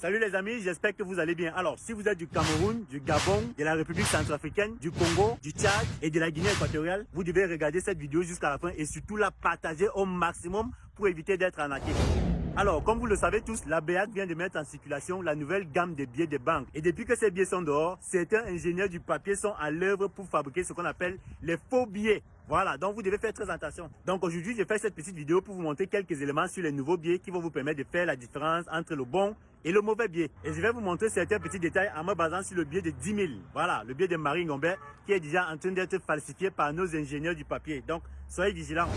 Salut les amis, j'espère que vous allez bien. Alors, si vous êtes du Cameroun, du Gabon, de la République centrafricaine, du Congo, du Tchad et de la Guinée équatoriale, vous devez regarder cette vidéo jusqu'à la fin et surtout la partager au maximum pour éviter d'être arnaqué. Alors, comme vous le savez tous, la BEAC vient de mettre en circulation la nouvelle gamme de billets de banque. Et depuis que ces billets sont dehors, certains ingénieurs du papier sont à l'œuvre pour fabriquer ce qu'on appelle les faux billets. Voilà, donc vous devez faire très attention. Donc aujourd'hui, j'ai fait cette petite vidéo pour vous montrer quelques éléments sur les nouveaux billets qui vont vous permettre de faire la différence entre le bon et le mauvais billet. Et je vais vous montrer certains petits détails en me basant sur le billet de 10 000. Voilà, le billet de Marie Ngombe qui est déjà en train d'être falsifié par nos ingénieurs du papier. Donc, soyez vigilants.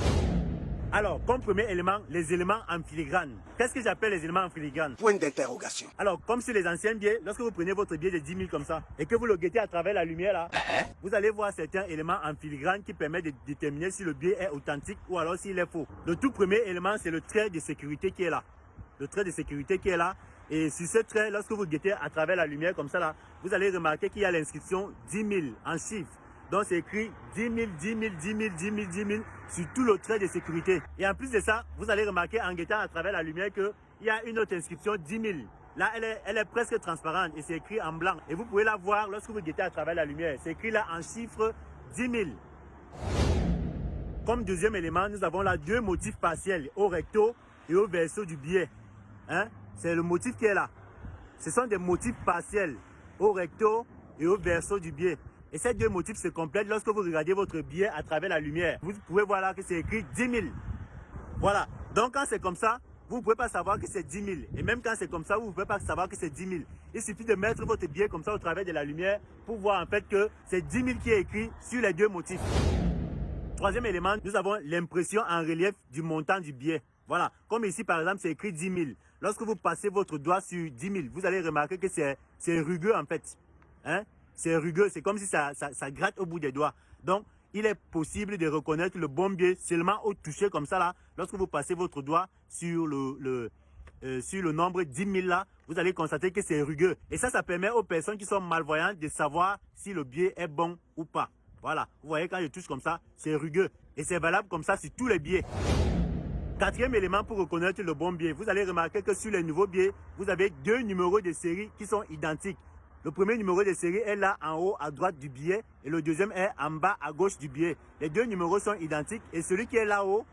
Alors, comme premier élément, les éléments en filigrane. Qu'est-ce que j'appelle les éléments en filigrane? Point d'interrogation. Alors, comme sur les anciens billets, lorsque vous prenez votre billet de 10 000 comme ça, et que vous le guettez à travers la lumière là, vous allez voir certains éléments en filigrane qui permettent de déterminer si le billet est authentique ou alors s'il est faux. Le tout premier élément, c'est le trait de sécurité qui est là. Le trait de sécurité qui est là. Et sur ce trait, lorsque vous guettez à travers la lumière comme ça là, vous allez remarquer qu'il y a l'inscription 10 000 en chiffres. Donc c'est écrit 10 000, 10 000, 10 000, 10 000, 10 000 sur tout le trait de sécurité. Et en plus de ça, vous allez remarquer en guettant à travers la lumière qu'il y a une autre inscription 10 000. Là, elle est presque transparente et c'est écrit en blanc. Et vous pouvez la voir lorsque vous guettez à travers la lumière. C'est écrit là en chiffre 10 000. Comme deuxième élément, nous avons là deux motifs partiels, au recto et au verso du billet. Hein? C'est le motif qui est là. Ce sont des motifs partiels, au recto et au verso du billet. Et ces deux motifs se complètent lorsque vous regardez votre billet à travers la lumière. Vous pouvez voir là que c'est écrit 10 000. Voilà. Donc quand c'est comme ça, vous ne pouvez pas savoir que c'est 10 000. Et même quand c'est comme ça, vous ne pouvez pas savoir que c'est 10 000. Il suffit de mettre votre billet comme ça au travers de la lumière pour voir en fait que c'est 10 000 qui est écrit sur les deux motifs. Troisième élément, nous avons l'impression en relief du montant du billet. Voilà. Comme ici par exemple, c'est écrit 10 000. Lorsque vous passez votre doigt sur 10 000, vous allez remarquer que c'est rugueux en fait. Hein? C'est rugueux, c'est comme si ça gratte au bout des doigts. Donc, il est possible de reconnaître le bon billet seulement au toucher comme ça là. Lorsque vous passez votre doigt sur le nombre 10 000 là, vous allez constater que c'est rugueux. Et ça permet aux personnes qui sont malvoyantes de savoir si le billet est bon ou pas. Voilà, vous voyez quand je touche comme ça, c'est rugueux. Et c'est valable comme ça sur tous les billets. Quatrième élément pour reconnaître le bon billet, vous allez remarquer que sur les nouveaux billets, vous avez deux numéros de série qui sont identiques. Le premier numéro de série est là en haut à droite du billet et le deuxième est en bas à gauche du billet. Les deux numéros sont identiques et celui qui est là-haut,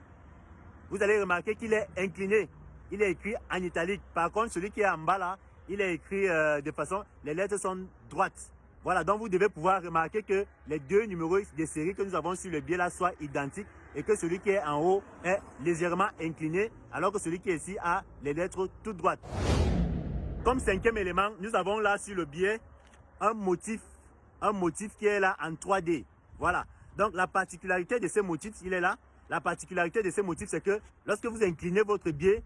vous allez remarquer qu'il est incliné. Il est écrit en italique. Par contre, celui qui est en bas là, il est écrit de façon, les lettres sont droites. Voilà, donc vous devez pouvoir remarquer que les deux numéros de série que nous avons sur le billet là soient identiques et que celui qui est en haut est légèrement incliné alors que celui qui est ici a les lettres toutes droites. Comme cinquième élément, nous avons là sur le billet un motif qui est là en 3D. Voilà. Donc la particularité de ce motif, il est là. La particularité de ce motif, c'est que lorsque vous inclinez votre billet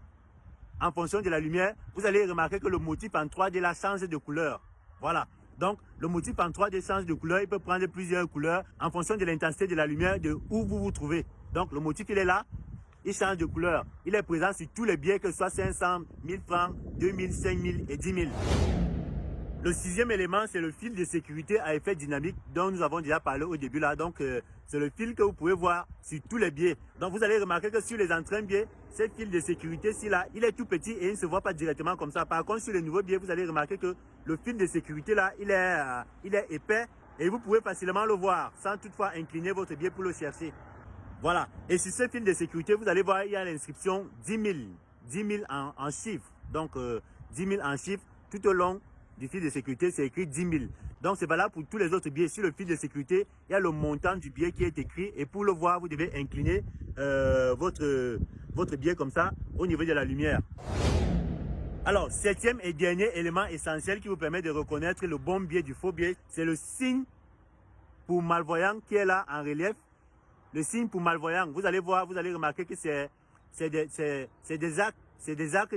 en fonction de la lumière, vous allez remarquer que le motif en 3D là change de couleur. Voilà. Donc le motif en 3D change de couleur. Il peut prendre plusieurs couleurs en fonction de l'intensité de la lumière de où vous vous trouvez. Donc le motif, il est là. Il change de couleur. Il est présent sur tous les billets, que ce soit 500, 1000 francs, 2000, 5000 et 10 000. Le sixième élément, c'est le fil de sécurité à effet dynamique dont nous avons déjà parlé au début là. Donc, c'est le fil que vous pouvez voir sur tous les billets. Donc, vous allez remarquer que sur les entraînes billets, ce fil de sécurité-ci là, il est tout petit et il ne se voit pas directement comme ça. Par contre, sur les nouveaux billets, vous allez remarquer que le fil de sécurité là, il est épais et vous pouvez facilement le voir sans toutefois incliner votre billet pour le chercher. Voilà. Et sur ce fil de sécurité, vous allez voir, il y a l'inscription 10 000. 10 000 en chiffres. Donc, 10 000 en chiffres. Tout au long du fil de sécurité, c'est écrit 10 000. Donc, c'est valable pour tous les autres billets. Sur le fil de sécurité, il y a le montant du billet qui est écrit. Et pour le voir, vous devez incliner votre billet comme ça au niveau de la lumière. Alors, septième et dernier élément essentiel qui vous permet de reconnaître le bon billet du faux billet, c'est le signe pour malvoyant qui est là en relief. Le signe pour malvoyant, vous allez voir, vous allez remarquer que c'est des arcs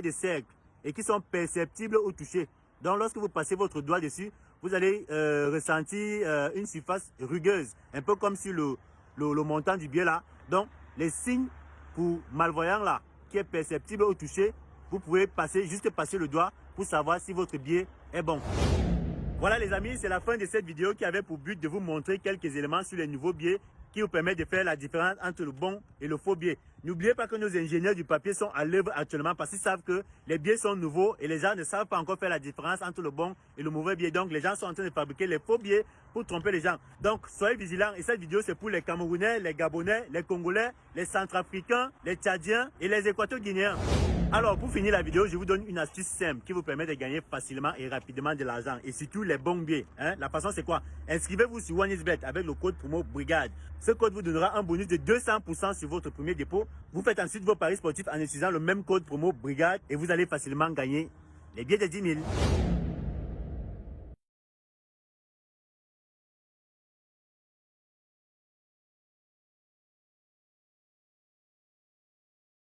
de cercle et qui sont perceptibles au toucher. Donc lorsque vous passez votre doigt dessus, vous allez ressentir une surface rugueuse, un peu comme sur le montant du billet là. Donc les signes pour malvoyant là, qui est perceptible au toucher, vous pouvez juste passer le doigt pour savoir si votre billet est bon. Voilà les amis, c'est la fin de cette vidéo qui avait pour but de vous montrer quelques éléments sur les nouveaux billets qui vous permet de faire la différence entre le bon et le faux billet. N'oubliez pas que nos ingénieurs du papier sont à l'œuvre actuellement parce qu'ils savent que les billets sont nouveaux et les gens ne savent pas encore faire la différence entre le bon et le mauvais billet. Donc les gens sont en train de fabriquer les faux billets pour tromper les gens. Donc soyez vigilants et cette vidéo c'est pour les Camerounais, les Gabonais, les Congolais, les Centrafricains, les Tchadiens et les Équato-Guinéens. Alors pour finir la vidéo, je vous donne une astuce simple qui vous permet de gagner facilement et rapidement de l'argent et surtout les bons billets. La façon c'est quoi? Inscrivez-vous sur OneXBet avec le code promo BRIGADE. Ce code vous donnera un bonus de 200% sur votre premier dépôt. Vous faites ensuite vos paris sportifs en utilisant le même code promo BRIGADE et vous allez facilement gagner les billets de 10 000.